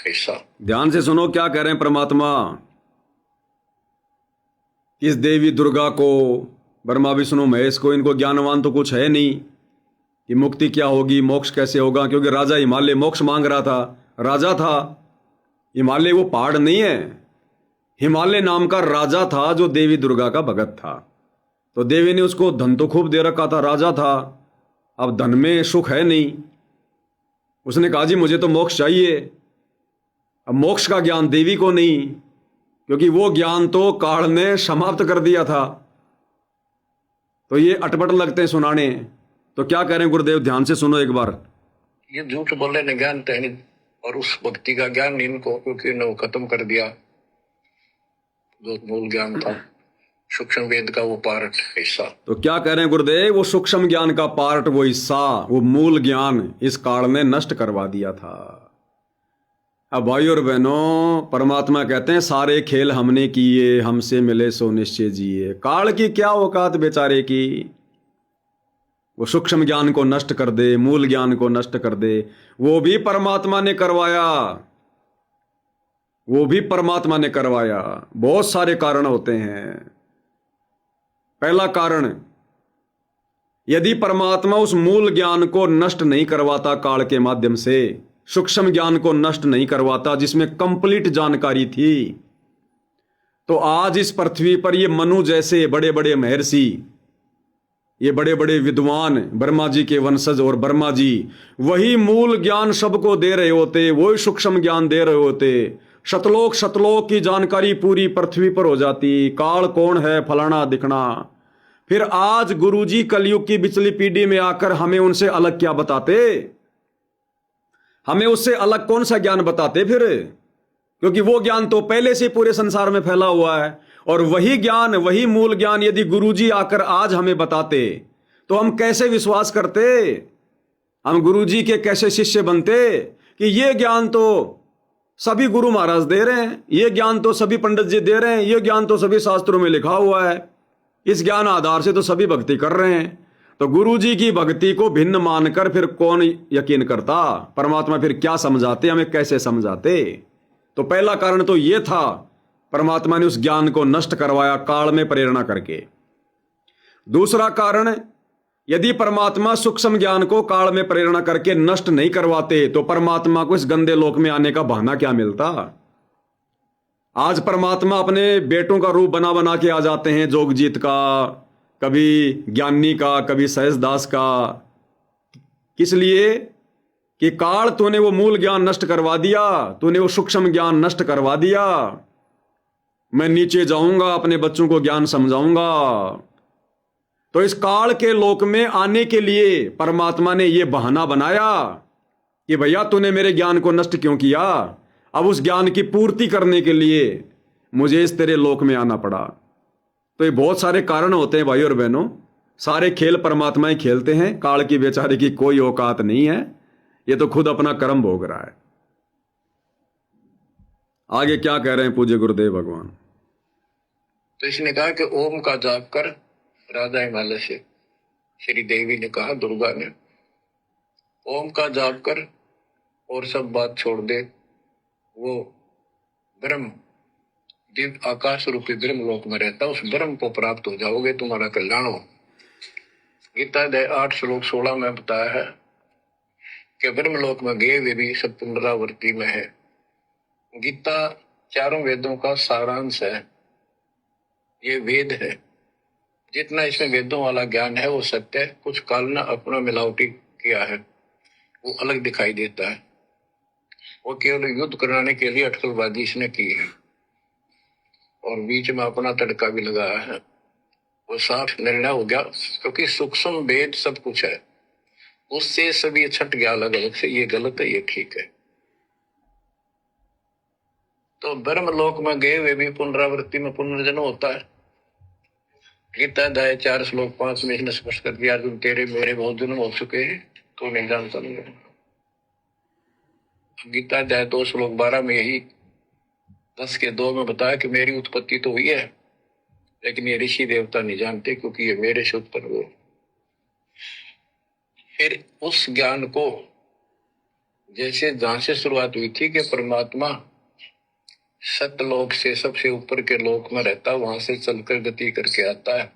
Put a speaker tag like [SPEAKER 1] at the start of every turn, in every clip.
[SPEAKER 1] हिस्सा।
[SPEAKER 2] ध्यान से सुनो क्या कह रहे हैं परमात्मा। इस देवी दुर्गा को, ब्रह्मा विष्णु महेश को, इनको ज्ञानवान तो कुछ है नहीं कि मुक्ति क्या होगी, मोक्ष कैसे होगा, क्योंकि राजा हिमालय मोक्ष मांग रहा था, राजा था। हिमालय वो पहाड़ नहीं है, हिमालय नाम का राजा था जो देवी दुर्गा का भगत था। तो देवी ने उसको धन तो खूब दे रखा था, राजा था, अब धन में सुख है नहीं। उसने कहा जी मुझे तो मोक्ष चाहिए। अब मोक्ष का ज्ञान देवी को नहीं, क्योंकि वो ज्ञान तो काल ने समाप्त कर दिया था। तो ये अटपट लगते हैं सुनाने। तो क्या कह रहे हैं गुरुदेव, ध्यान से सुनो एक बार।
[SPEAKER 1] ये झूठ बोले ने ज्ञान तो है नहीं, और उस भक्ति का ज्ञान नहीं इनको, क्योंकि इन्होंने वो खत्म कर दिया जो मूल ज्ञान था, सूक्ष्म वेद का वो पार्ट हिस्सा।
[SPEAKER 2] तो क्या कह रहे हैं गुरुदेव, वो सूक्ष्म ज्ञान का पार्ट, वो हिस्सा, वो मूल ज्ञान इस काल ने नष्ट करवा दिया था। अब भाई और बहनों, परमात्मा कहते हैं सारे खेल हमने किए, हमसे मिले सो निश्चय जिए। काल की क्या औकात बेचारे की, वो सूक्ष्म ज्ञान को नष्ट कर दे, मूल ज्ञान को नष्ट कर दे। वो भी परमात्मा ने करवाया, वो भी परमात्मा ने करवाया। बहुत सारे कारण होते हैं। पहला कारण, यदि परमात्मा उस मूल ज्ञान को नष्ट नहीं करवाता, काल के माध्यम से सूक्ष्म ज्ञान को नष्ट नहीं करवाता जिसमें कंप्लीट जानकारी थी, तो आज इस पृथ्वी पर ये मनु जैसे बड़े बड़े महर्षि, ये बड़े बड़े विद्वान, ब्रह्मा जी के वंशज, और ब्रह्मा जी वही मूल ज्ञान सबको दे रहे होते, वही सूक्ष्म ज्ञान दे रहे होते, शतलोक शतलोक की जानकारी पूरी पृथ्वी पर हो जाती, काल कौन है फलाना दिखना। फिर आज गुरुजी कलयुग की बिचली पीढ़ी में आकर हमें उनसे अलग क्या बताते, हमें उससे अलग कौन सा ज्ञान बताते फिर, क्योंकि वो ज्ञान तो पहले से पूरे संसार में फैला हुआ है। और वही ज्ञान, वही मूल ज्ञान यदि गुरुजी आकर आज हमें बताते तो हम कैसे विश्वास करते, हम गुरुजी के कैसे शिष्य बनते कि ये ज्ञान तो सभी गुरु महाराज दे रहे हैं, ये ज्ञान तो सभी पंडित जी दे रहे हैं, ये ज्ञान तो सभी शास्त्रों में लिखा हुआ है, इस ज्ञान आधार से तो सभी भक्ति कर रहे हैं। तो गुरुजी की भक्ति को भिन्न मानकर फिर कौन यकीन करता, परमात्मा फिर क्या समझाते, हमें कैसे समझाते। तो पहला कारण तो यह था, परमात्मा ने उस ज्ञान को नष्ट करवाया काल में प्रेरणा करके। दूसरा कारण, यदि परमात्मा सूक्ष्म ज्ञान को काल में प्रेरणा करके नष्ट नहीं करवाते तो परमात्मा को इस गंदे लोक में आने का बहाना क्या मिलता। आज परमात्मा अपने बेटों का रूप बना बना के आ जाते हैं, जोगजीत का, कभी ज्ञानी का, कभी सहजदास का। किस लिए कि काल तूने वो मूल ज्ञान नष्ट करवा दिया, तूने वो सूक्ष्म ज्ञान नष्ट करवा दिया। मैं नीचे जाऊंगा, अपने बच्चों को ज्ञान समझाऊंगा। तो इस काल के लोक में आने के लिए परमात्मा ने यह बहाना बनाया कि भैया तूने मेरे ज्ञान को नष्ट क्यों किया, अब उस ज्ञान की पूर्ति करने के लिए मुझे इस तेरे लोक में आना पड़ा। तो ये बहुत सारे कारण होते हैं भाई और बहनों, सारे खेल परमात्मा ही खेलते हैं, काल की बेचारे की कोई औकात नहीं है, ये तो खुद अपना कर्म भोग रहा है। आगे क्या कह रहे हैं पूज्य गुरुदेव भगवान।
[SPEAKER 1] तो इसने कहा कि ओम का जाप कर, राजा हिमालय से श्री देवी ने कहा, दुर्गा ने, ओम का जाप कर और सब बात छोड़ दे, वो ब्रह्म दिव्य आकाश रूपी ब्रह्म लोक में रहता, उस ब्रह्म को प्राप्त हो जाओगे, तुम्हारा कल्याण हो। गीता अध्याय 8 श्लोक 16 में बताया है कि ब्रह्म लोक में गए वे भी सब पुनरावृत्ति में है। गीता चारों वेदों का सारांश है, ये वेद है। जितना इसमें वेदों वाला ज्ञान है वो सत्य है, कुछ काल ने अपना मिलावटी किया है, वो अलग दिखाई देता है। वो केवल युद्ध कराने के लिए अटकलबाजी इसने की है और बीच में अपना तड़का भी लगाया है। वो साफ निर्णय हो गया, क्योंकि सूक्ष्म वेद सब कुछ है, उससे सभी छट गया अलग अलग से, ये गलत है, ये ठीक है। तो ब्रह्म लोक में गए वे भी पुनरावृत्ति में पुनर्जन्म होता है। गीता अध्याय 4 श्लोक 5 में इसने स्पष्ट कर दिया, अर्जुन तेरे मेरे बहुत जन्म हो चुके हैं, तो नहीं जानता नहीं। गीता अध्याय 2 श्लोक 12 में यही 10 के 2 में बताया कि मेरी उत्पत्ति तो हुई है, लेकिन ये ऋषि देवता नहीं जानते, क्योंकि ये मेरे से उत्पन्न हुए। फिर उस ज्ञान को जैसे जहां से शुरुआत हुई थी कि परमात्मा सतलोक से सबसे ऊपर के लोक में रहता, वहां से चलकर गति करके आता है,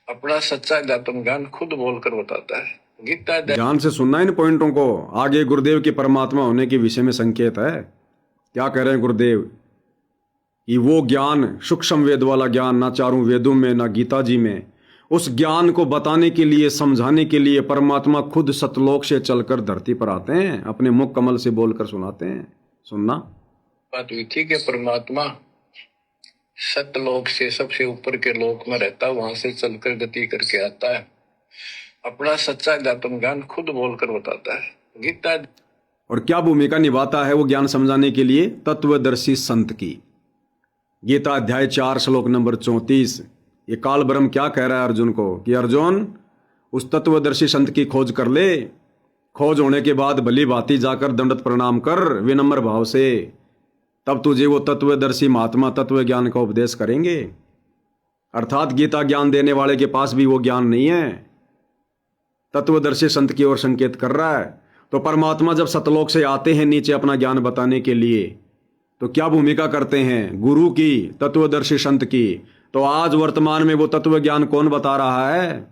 [SPEAKER 1] अपना सच्चा आत्म ज्ञान खुद बोलकर बताता है। गीता
[SPEAKER 2] ध्यान से सुनना इन पॉइंटों को। आगे गुरुदेव के परमात्मा होने के विषय में संकेत है। क्या कह रहे हैं गुरुदेव कि वो ज्ञान, सूक्ष्म वेद वाला ज्ञान, ना चारों वेदों में ना गीता जी में, उस ज्ञान को बताने के लिए, समझाने के लिए परमात्मा खुद सतलोक से चलकर धरती पर आते हैं, अपने मुख कमल से बोलकर सुनाते हैं। सुनना
[SPEAKER 1] बात हुई थी कि परमात्मा सतलोक से सबसे ऊपर के लोक में रहता, वहां से चलकर गति करके आता है, अपना सच्चा आत्म ज्ञान खुद बोलकर बताता है। गीता
[SPEAKER 2] और क्या भूमिका निभाता है वो ज्ञान समझाने के लिए? तत्वदर्शी संत की। गीता अध्याय 4 श्लोक नंबर 34। ये काल ब्रह्म क्या कह रहा है अर्जुन को कि अर्जुन उस तत्वदर्शी संत की खोज कर ले। खोज होने के बाद भली भांति जाकर दंडवत प्रणाम कर विनम्र भाव से, तब तुझे वो तत्वदर्शी महात्मा तत्व ज्ञान का उपदेश करेंगे। अर्थात गीता ज्ञान देने वाले के पास भी वो ज्ञान नहीं है, तत्वदर्शी संत की ओर संकेत कर रहा है। तो परमात्मा जब सतलोक से आते हैं नीचे अपना ज्ञान बताने के लिए, तो क्या भूमिका करते हैं? गुरु की, तत्वदर्शी संत की। तो आज वर्तमान में वो तत्व ज्ञान कौन बता रहा है?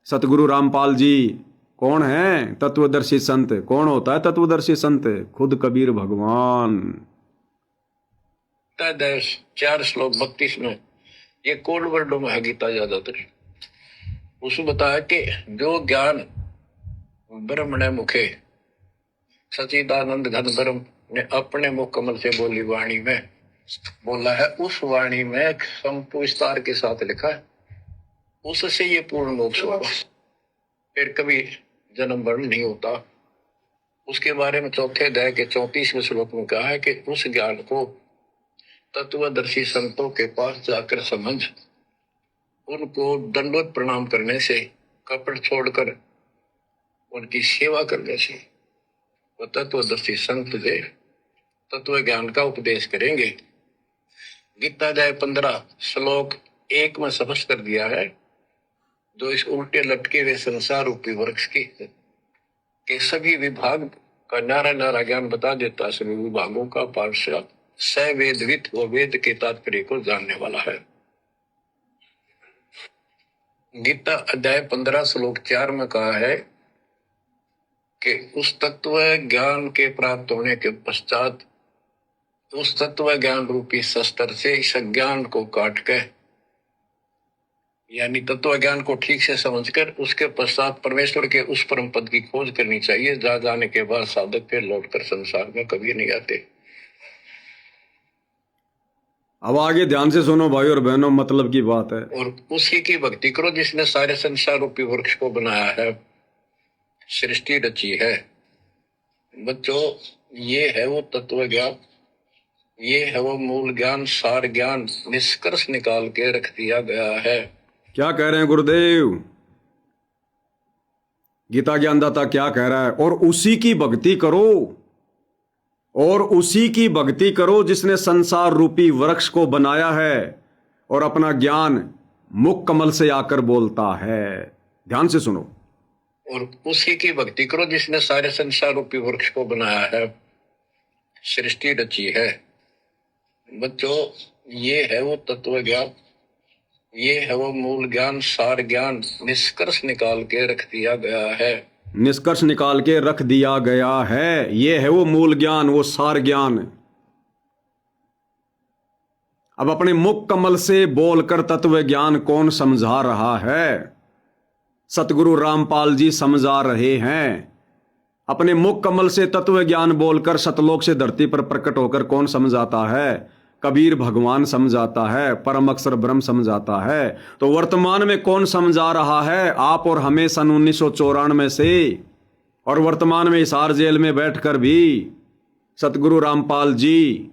[SPEAKER 2] सतगुरु रामपाल जी। कौन है तत्वदर्शी संत? कौन होता है तत्वदर्शी संत? खुद कबीर भगवान।
[SPEAKER 1] 4 श्लोक 32 में, ये कोड वर्डों में है गीता ज्यादातर। उसमें बताया कि जो ज्ञान ब्रह्मणे मुखे सचिदानंद घन ब्रह्म ने अपने मुख कमल से बोली वाणी में बोला है, उस वाणी में विस्तार के साथ लिखा है, उससे ये पूर्ण मोक्ष होगा, फिर कभी जन्म मरण नहीं होता। उसके बारे में 4 अध्याय के 34वें श्लोक में कहा है कि उस ज्ञान को तत्वदर्शी संतों के पास जाकर समझ, उनको दंडवत प्रणाम करने से, कपट छोड़कर उनकी सेवा करने से वो तत्वदर्शी संत दे तत्व ज्ञान का उपदेश करेंगे। गीता अध्याय 15 श्लोक 1 में स्पष्ट कर दिया है, जो इस उल्टे लटके हुए संसार रूपी वृक्ष की के सभी विभाग का नारा नारा ज्ञान बता देता। सभी विभागों का पार्षद सवेदवित व वेद के तात्पर्य को जानने वाला है। गीता अध्याय 15 श्लोक 4 में कहा है कि उस तत्व ज्ञान के प्राप्त होने के पश्चात उस तत्व ज्ञान रूपी शस्त्र से इस ज्ञान को काट के, यानी तत्व ज्ञान को ठीक से समझकर उसके पश्चात परमेश्वर के उस परम पद की खोज करनी चाहिए, जहाँ जाने के बाद साधक फिर लौटकर संसार में कभी नहीं आते।
[SPEAKER 2] अब आगे ध्यान से सुनो भाई और बहनों, मतलब की बात है।
[SPEAKER 1] और उसी की भक्ति करो जिसने सारे संसार रूपी वृक्ष को बनाया है, सृष्टि रची है। बच्चों, ये है वो तत्व ज्ञान, ये है वो मूल ज्ञान, सार ज्ञान निष्कर्ष निकाल के रख दिया गया है।
[SPEAKER 2] क्या कह रहे हैं गुरुदेव? गीता ज्ञानदाता क्या कह रहा है? और उसी की भक्ति करो, और उसी की भक्ति करो जिसने संसार रूपी वृक्ष को बनाया है और अपना ज्ञान मुख कमल से आकर बोलता है। ध्यान से सुनो।
[SPEAKER 1] और उसी की भक्ति करो जिसने सारे संसार रूपी वृक्ष को बनाया है, सृष्टि रची है। बच्चों, ये है वो तत्व ज्ञान, ये है वो मूल ज्ञान, सार ज्ञान निष्कर्ष निकाल के रख दिया गया है।
[SPEAKER 2] निष्कर्ष निकाल के रख दिया गया है। ये है वो मूल ज्ञान, वो सार ज्ञान। अब अपने मुख कमल से बोलकर तत्व ज्ञान कौन समझा रहा है? सतगुरु रामपाल जी समझा रहे हैं। अपने मुख कमल से तत्व ज्ञान बोलकर सतलोक से धरती पर प्रकट होकर कौन समझाता है? कबीर भगवान समझाता है, परम अक्षर ब्रह्म समझाता है। तो वर्तमान में कौन समझा रहा है? आप और हमें सन 1994 से, और वर्तमान में हिसार जेल में बैठकर भी सतगुरु रामपाल जी।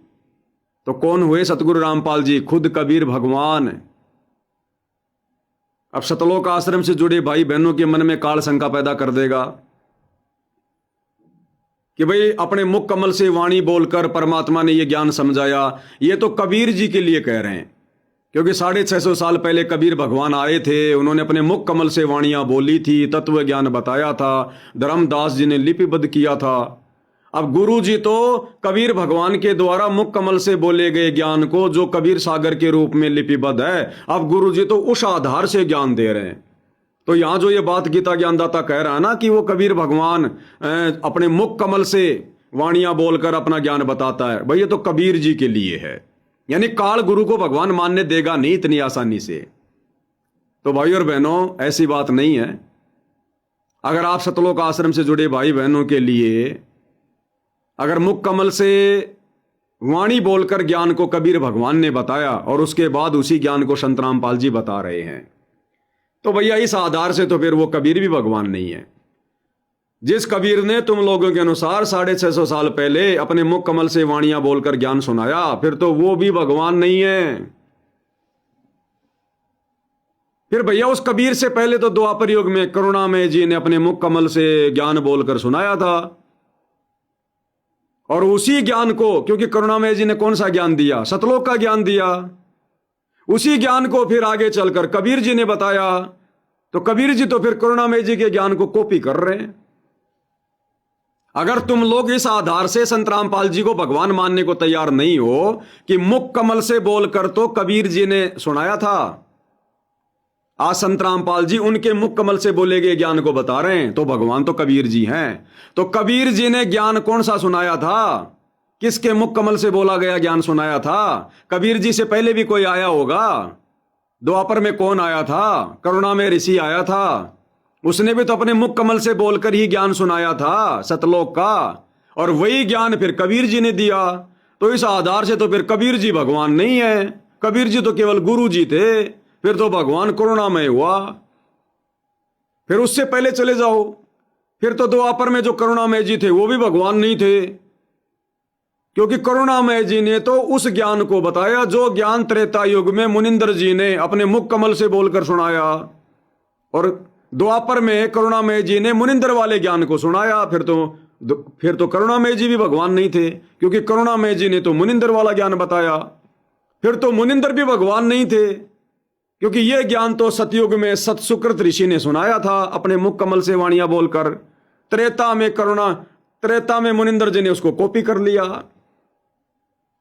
[SPEAKER 2] तो कौन हुए सतगुरु रामपाल जी? खुद कबीर भगवान। अब सतलोक आश्रम से जुड़े भाई बहनों के मन में काल शंका पैदा कर देगा कि भाई अपने मुख कमल से वाणी बोलकर परमात्मा ने ये ज्ञान समझाया। ये तो कबीर जी के लिए कह रहे हैं, क्योंकि 650 साल पहले कबीर भगवान आए थे, उन्होंने अपने मुख कमल से वाणियां बोली थी, तत्व ज्ञान बताया था, धर्मदास जी ने लिपिबद्ध किया था। अब गुरु जी तो कबीर भगवान के द्वारा मुख कमल से बोले गए ज्ञान को, जो कबीर सागर के रूप में लिपिबद्ध है, अब गुरु जी तो उस आधार से ज्ञान दे रहे हैं। तो यहां जो ये बात गीता ज्ञानदाता कह रहा है ना कि वो कबीर भगवान अपने मुख कमल से वाणियां बोलकर अपना ज्ञान बताता है, भाई ये तो कबीर जी के लिए है। यानी काल गुरु को भगवान मानने देगा नहीं इतनी आसानी से। तो भाई और बहनों, ऐसी बात नहीं है। अगर आप सतलोक आश्रम से जुड़े भाई बहनों के लिए अगर मुख कमल से वाणी बोलकर ज्ञान को कबीर भगवान ने बताया और उसके बाद उसी ज्ञान को संत रामपाल जी बता रहे हैं, तो भैया इस आधार से तो फिर वो कबीर भी भगवान नहीं है। जिस कबीर ने तुम लोगों के अनुसार 650 साल पहले अपने मुख कमल से वाणियां बोलकर ज्ञान सुनाया, फिर तो वो भी भगवान नहीं है। फिर भैया उस कबीर से पहले तो द्वापर युग में करुणामय जी ने अपने मुख कमल से ज्ञान बोलकर सुनाया था, और उसी ज्ञान को, क्योंकि करुणामय जी ने कौन सा ज्ञान दिया? सतलोक का ज्ञान दिया। उसी ज्ञान को फिर आगे चलकर कबीर जी ने बताया, तो कबीर जी तो फिर करुणामय जी के ज्ञान को कॉपी कर रहे हैं। अगर तुम लोग इस आधार से संत रामपाल जी को भगवान मानने को तैयार नहीं हो कि मुख कमल से बोलकर तो कबीर जी ने सुनाया था, आज संत रामपाल जी उनके मुख कमल से बोले गए ज्ञान को बता रहे हैं, तो भगवान तो कबीर जी हैं। तो कबीर जी ने ज्ञान कौन सा सुनाया था? किसके मुख कमल से बोला गया ज्ञान सुनाया था? कबीर जी से पहले भी कोई आया होगा। द्वापर में कौन आया था? करुणा में ऋषि आया था, उसने भी तो अपने मुख कमल से बोलकर ही ज्ञान सुनाया था सतलोक का, और वही ज्ञान फिर कबीर जी ने दिया। तो इस आधार से तो फिर कबीर जी भगवान नहीं है, कबीर जी तो केवल गुरु जी थे। फिर तो भगवान करुणामय हुआ। फिर उससे पहले चले जाओ, फिर तो द्वापर में जो करुणामय जी थे वो भी भगवान नहीं थे, क्योंकि करुणामय जी ने तो उस ज्ञान को बताया जो ज्ञान त्रेता युग में मुनिंदर जी ने अपने मुख कमल से बोलकर सुनाया, और द्वापर में करुणामय जी ने मुनिंदर वाले ज्ञान को सुनाया। फिर तो करुणामय जी भी भगवान नहीं थे, क्योंकि करुणामय जी ने तो मुनिंदर वाला ज्ञान बताया। फिर तो मुनिंदर भी भगवान नहीं थे, क्योंकि यह ज्ञान तो सतयुग में सतसुकृत ऋषि ने सुनाया था अपने मुख कमल से वाणियां बोलकर। त्रेता में मुनिंदर जी ने उसको कॉपी कर लिया।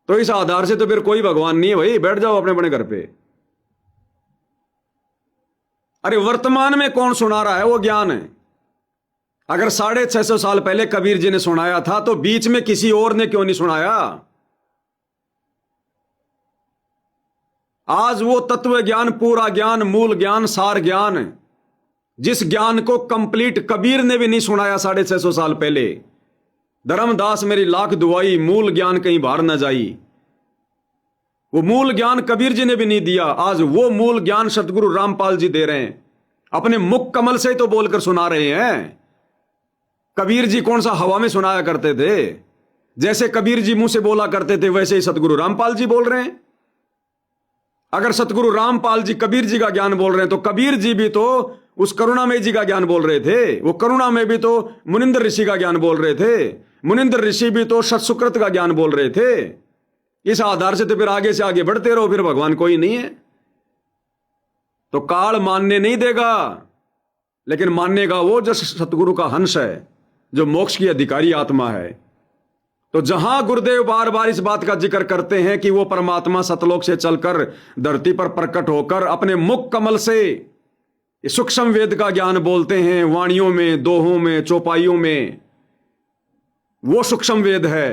[SPEAKER 2] तो इस आधार से तो फिर कोई भगवान नहीं है। भाई बैठ जाओ अपने अपने घर पे। अरे वर्तमान में कौन सुना रहा है वो ज्ञान है? अगर 650 साल पहले कबीर जी ने सुनाया था, तो बीच में किसी और ने क्यों नहीं सुनाया? आज वो तत्व ज्ञान, पूरा ज्ञान, मूल ज्ञान, सार ज्ञान, जिस ज्ञान को कंप्लीट कबीर ने भी नहीं सुनाया 650 साल पहले। धर्मदास मेरी लाख दुआई, मूल ज्ञान कहीं बाहर न जाई। वो मूल ज्ञान कबीर जी ने भी नहीं दिया। आज वो मूल ज्ञान सतगुरु रामपाल जी दे रहे हैं, अपने मुख कमल से तो बोलकर सुना रहे हैं। कबीर जी कौन सा हवा में सुनाया करते थे? जैसे कबीर जी मुंह से बोला करते थे, वैसे ही सतगुरु रामपाल जी बोल रहे हैं। अगर सतगुरु रामपाल जी कबीर जी का ज्ञान बोल रहे हैं, तो कबीर जी भी तो उस करुणामय जी का ज्ञान बोल रहे थे। वो करुणा में भी तो मुनिंदर ऋषि का ज्ञान बोल रहे थे, मुनिंदर ऋषि भी तो सत्सुकृत का ज्ञान बोल रहे थे। इस आधार से तो फिर आगे से आगे बढ़ते रहो, फिर भगवान कोई नहीं है। तो काल मानने नहीं देगा, लेकिन मानेगा वो जो सतगुरु का हंस है, जो मोक्ष की अधिकारी आत्मा है। तो जहां गुरुदेव बार बार इस बात का जिक्र करते हैं कि वो परमात्मा सतलोक से चलकर धरती पर प्रकट होकर अपने मुख कमल से सूक्ष्म वेद का ज्ञान बोलते हैं, वाणियों में, दोहों में, चौपाइयों में, वो सूक्ष्म वेद है।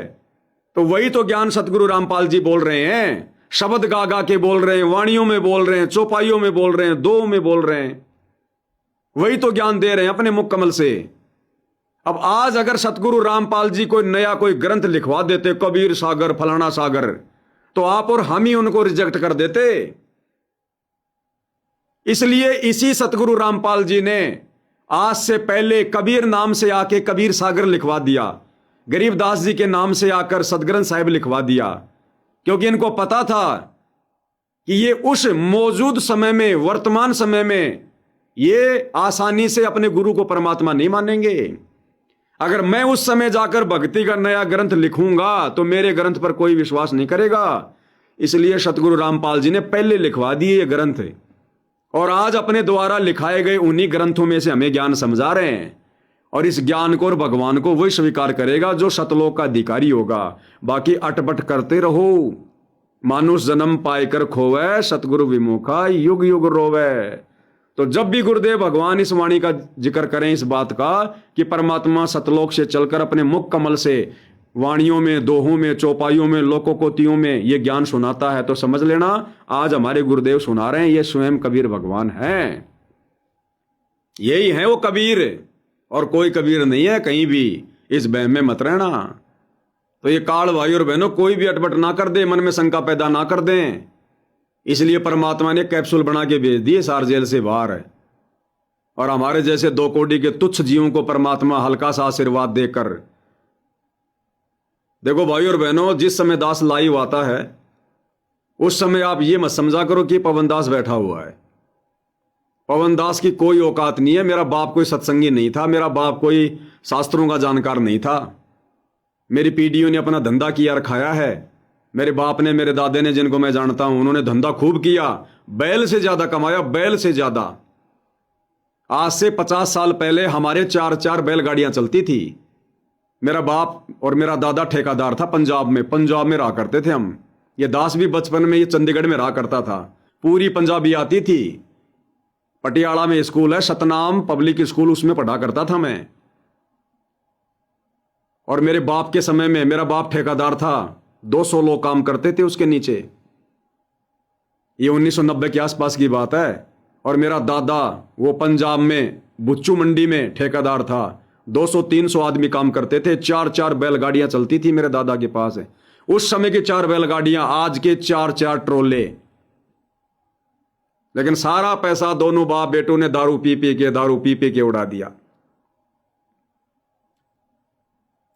[SPEAKER 2] तो वही तो ज्ञान सतगुरु रामपाल जी बोल रहे हैं। शब्द गा गा के बोल रहे हैं, वाणियों में बोल रहे हैं, चौपाइयों में बोल रहे हैं, दोहों में बोल रहे हैं। वही तो ज्ञान दे रहे हैं अपने मुख कमल से। अब आज अगर सतगुरु रामपाल जी कोई नया कोई ग्रंथ लिखवा देते, कबीर सागर, फलाना सागर, तो आप और हम ही उनको रिजेक्ट कर देते। इसलिए इसी सतगुरु रामपाल जी ने आज से पहले कबीर नाम से आके कबीर सागर लिखवा दिया, गरीबदास जी के नाम से आकर सदग्रंथ साहिब लिखवा दिया, क्योंकि इनको पता था कि ये उस मौजूद समय में, वर्तमान समय में ये आसानी से अपने गुरु को परमात्मा नहीं मानेंगे। अगर मैं उस समय जाकर भक्ति का नया ग्रंथ लिखूंगा तो मेरे ग्रंथ पर कोई विश्वास नहीं करेगा। इसलिए सतगुरु रामपाल जी ने पहले लिखवा दिए ये ग्रंथ, और आज अपने द्वारा लिखाए गए उन्हीं ग्रंथों में से हमें ज्ञान समझा रहे हैं। और इस ज्ञान को और भगवान को वही स्वीकार करेगा जो सतलोक का अधिकारी होगा। बाकी अटपट करते रहो, मानुष जन्म पायकर खोवे, सतगुरु विमुखा युग युग रोवे। तो जब भी गुरुदेव भगवान इस वाणी का जिक्र करें इस बात का कि परमात्मा सतलोक से चलकर अपने मुख कमल से वाणियों में, दोहों में, चौपाइयों में, लोकोकोतियों में ये ज्ञान सुनाता है, तो समझ लेना आज हमारे गुरुदेव सुना रहे हैं, ये स्वयं कबीर भगवान हैं। यही है वो कबीर, और कोई कबीर नहीं है कहीं भी। इस बहम में मत रहना। तो ये काल भाई और बहनों, कोई भी अटपट ना कर दे, मन में शंका पैदा ना कर दें। इसलिए परमात्मा ने कैप्सूल बना के भेज दिए सार जेल से बाहर, और हमारे जैसे 2 कोटि के तुच्छ जीवों को परमात्मा हल्का सा आशीर्वाद देकर। देखो भाई और बहनों, जिस समय दास लाइव आता है उस समय आप ये मत समझा करो कि पवन दास बैठा हुआ है। पवन दास की कोई औकात नहीं है। मेरा बाप कोई सत्संगी नहीं था, मेरा बाप कोई शास्त्रों का जानकार नहीं था। मेरी पीढ़ियों ने अपना धंधा किया रखाया है। मेरे बाप ने, मेरे दादे ने, जिनको मैं जानता हूं, उन्होंने धंधा खूब किया, बैल से ज्यादा कमाया, बैल से ज्यादा। आज से 50 साल पहले हमारे 4-4 बैलगाड़ियां चलती थी। मेरा बाप और मेरा दादा ठेकेदार था पंजाब में रहा करते थे हम। ये दास भी बचपन में ये चंडीगढ़ में रहा करता था। पूरी पंजाबी आती थी। पटियाला में स्कूल है सतनाम पब्लिक स्कूल, उसमें पढ़ा करता था मैं। और मेरे बाप के समय में, मेरा बाप ठेकेदार था, 200 लोग काम करते थे उसके नीचे। ये 1990 के आसपास की बात है। और मेरा दादा वो पंजाब में बुच्चू मंडी में ठेकेदार था, 200-300 आदमी काम करते थे, 4-4 बैलगाड़ियां चलती थी मेरे दादा के पास। उस समय की 4 बैलगाड़ियां, आज के 4-4 ट्रोले। लेकिन सारा पैसा दोनों बाप बेटों ने दारू पी के उड़ा दिया।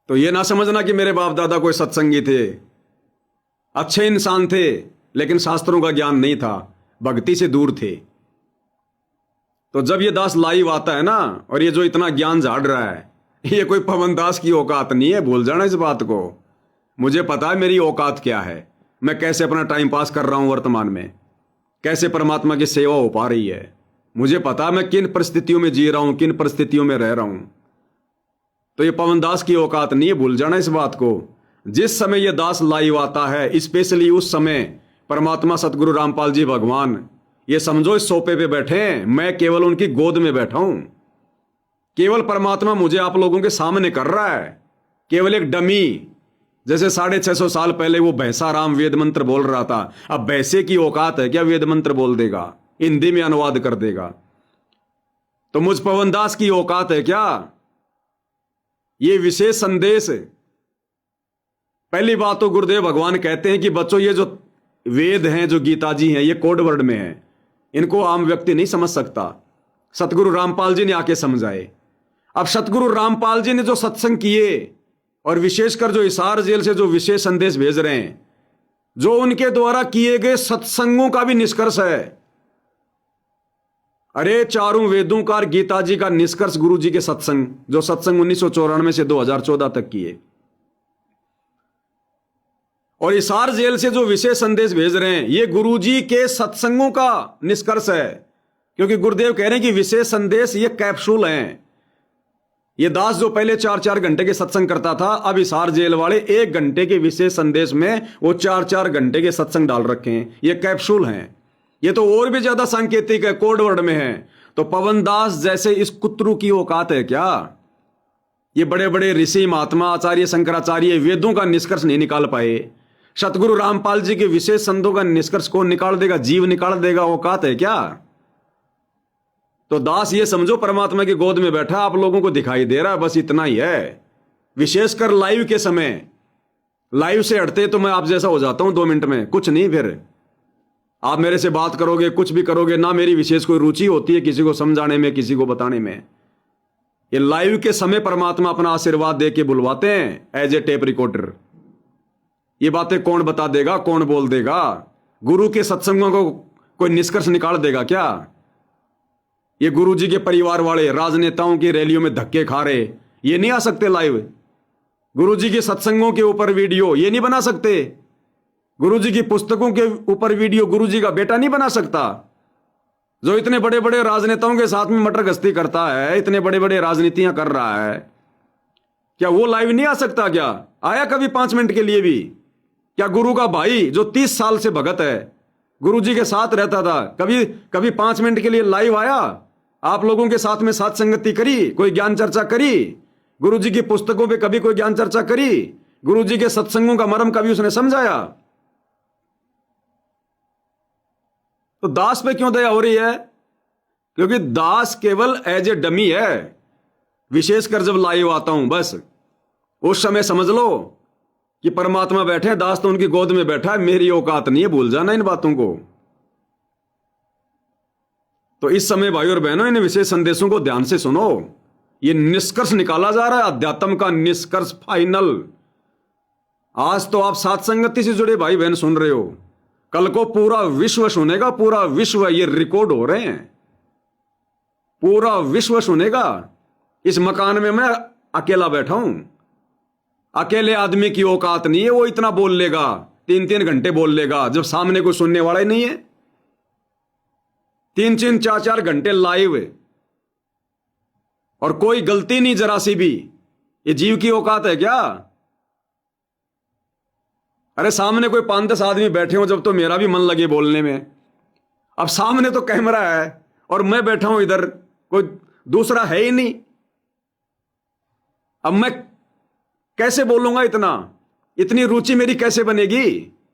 [SPEAKER 2] तो ये ना समझना कि मेरे बाप दादा कोई सत्संगी थे, अच्छे इंसान थे, लेकिन शास्त्रों का ज्ञान नहीं था, भक्ति से दूर थे। तो जब ये दास लाइव आता है ना, और ये जो इतना ज्ञान झाड़ रहा है, ये कोई पवन दास की औकात नहीं है। भूल जाना इस बात को। मुझे पता है मेरी औकात क्या है, मैं कैसे अपना टाइम पास कर रहा हूं वर्तमान में, कैसे परमात्मा की सेवा हो पा रही है। मुझे पता है मैं किन परिस्थितियों में जी रहा हूं, किन परिस्थितियों में रह रहा हूं। तो ये पवन दास की औकात नहीं है, भूल जाना इस बात को। जिस समय ये दास लाइव आता है, स्पेशली उस समय परमात्मा सतगुरु रामपाल जी भगवान, ये समझो इस सोफे पे बैठे हैं, मैं केवल उनकी गोद में बैठा हूं। केवल परमात्मा मुझे आप लोगों के सामने कर रहा है, केवल एक डमी। जैसे 650 साल पहले वो भैंसा राम वेद मंत्र बोल रहा था, अब भैंसे की औकात है क्या वेद मंत्र बोल देगा, हिंदी में अनुवाद कर देगा। तो मुझ पवन दास की औकात है क्या ये विशेष संदेश। पहली बात तो गुरुदेव भगवान कहते हैं कि बच्चों, ये जो वेद हैं, जो गीता जी हैं, ये कोड वर्ड में है, इनको आम व्यक्ति नहीं समझ सकता। सतगुरु रामपाल जी ने आके समझाए। अब सतगुरु रामपाल जी ने जो सत्संग किए, और विशेषकर जो हिसार जेल से जो विशेष संदेश भेज रहे हैं, जो उनके द्वारा किए गए सत्संगों का भी निष्कर्ष है। अरे चारों वेदों का और गीता जी का निष्कर्ष गुरु जी के सत्संग, जो सत्संग 1994 से 2014 तक किए। और हिसार जेल से जो विशेष संदेश भेज रहे हैं, ये गुरु जी के सत्संगों का निष्कर्ष है। क्योंकि गुरुदेव कह रहे हैं कि विशेष संदेश ये कैप्सूल हैं। ये दास जो पहले 4-4 घंटे के सत्संग करता था, अब हिसार जेल वाले 1 घंटे के विशेष संदेश में वो 4-4 घंटे के सत्संग डाल रखे हैं। ये कैप्सूल हैं। ये तो और भी ज्यादा सांकेतिक है, कोड वर्ड में है। तो पवन दास जैसे इस कुत्रू की औकात है क्या? ये बड़े बड़े ऋषि महात्मा आचार्य शंकराचार्य वेदों का निष्कर्ष नहीं निकाल पाए। सतगुरु रामपाल जी के विशेष संतों का निष्कर्ष कौन निकाल देगा? जीव निकाल देगा। औकात है क्या? तो दास ये समझो परमात्मा की गोद में बैठा, आप लोगों को दिखाई दे रहा है, बस इतना ही है। विशेषकर लाइव के समय, लाइव से हटते तो मैं आप जैसा हो जाता हूं 2 मिनट में, कुछ नहीं। फिर आप मेरे से बात करोगे, कुछ भी करोगे ना, मेरी विशेष कोई रुचि होती है किसी को समझाने में, किसी को बताने में। ये लाइव के समय परमात्मा अपना आशीर्वाद दे के बुलवाते हैं एज ए टेप रिकॉर्डर। ये बातें कौन बता देगा, कौन बोल देगा? गुरु के सत्संगों को कोई निष्कर्ष निकाल देगा क्या? ये गुरु जी के परिवार वाले राजनेताओं की रैलियों में धक्के खा रहे, ये नहीं आ सकते लाइव? गुरु जी के सत्संगों के ऊपर वीडियो ये नहीं बना सकते? गुरु जी की पुस्तकों के ऊपर वीडियो गुरु जी का बेटा नहीं बना सकता? जो इतने बड़े बड़े राजनेताओं के साथ में मटर गश्ती करता है, इतने बड़े बड़े राजनीतियां कर रहा है, क्या वो लाइव नहीं आ सकता? क्या आया कभी 5 मिनट के लिए भी? क्या गुरु का भाई जो 30 साल से भगत है, गुरु जी के साथ रहता था, कभी कभी 5 मिनट के लिए लाइव आया? आप लोगों के साथ में साथ संगति करी, कोई ज्ञान चर्चा करी, गुरु जी की पुस्तकों पे कभी कोई ज्ञान चर्चा करी, गुरु जी के सत्संगों का मर्म कभी उसने समझाया? तो दास पे क्यों दया हो रही है? क्योंकि दास केवल एज ए डमी है। विशेषकर जब लाइव आता हूं, बस उस समय समझ लो कि परमात्मा बैठे हैं, दास तो उनकी गोद में बैठा है, मेरी औकात नहीं है। भूल जाना इन बातों को। तो इस समय भाई और बहनों, इन विशेष संदेशों को ध्यान से सुनो। ये निष्कर्ष निकाला जा रहा है, अध्यात्म का निष्कर्ष फाइनल। आज तो आप साथ संगति से जुड़े भाई बहन सुन रहे हो, कल को पूरा विश्व सुनेगा, पूरा विश्व। ये रिकॉर्ड हो रहे हैं, पूरा विश्व सुनेगा। इस मकान में मैं अकेला बैठा हूं, अकेले आदमी की औकात नहीं है, वो इतना बोल लेगा, 3-3 घंटे बोल लेगा, जब सामने कोई सुनने वाला ही नहीं है। 3-3, 4-4 घंटे लाइव और कोई गलती नहीं जरा सी भी। ये जीव की औकात है क्या? अरे सामने कोई 5-10 आदमी बैठे हो जब, तो मेरा भी मन लगे बोलने में। अब सामने तो कैमरा है और मैं बैठा हूं इधर, कोई दूसरा है ही नहीं। अब मैं कैसे बोलूंगा? इतनी रुचि मेरी कैसे बनेगी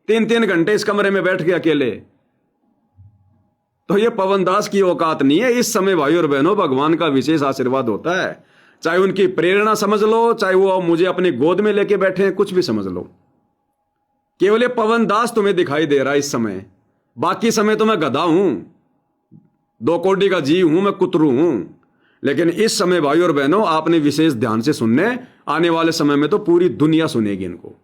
[SPEAKER 2] 3-3 घंटे इस कमरे में बैठ के अकेले? तो ये पवन दास की औकात नहीं है। इस समय भाई और बहनों, भगवान का विशेष आशीर्वाद होता है। चाहे उनकी प्रेरणा समझ लो, चाहे वो मुझे अपनी गोद में लेके बैठे हैं, कुछ भी समझ लो। केवल ये पवन दास तुम्हें दिखाई दे रहा है इस समय। बाकी समय तो मैं गधा हूं, 2 कौड़ी का जीव हूं, मैं कुतरू हूं। लेकिन इस समय भाई और बहनों, आपने विशेष ध्यान से सुनने, आने वाले समय में तो पूरी दुनिया सुनेगी इनको।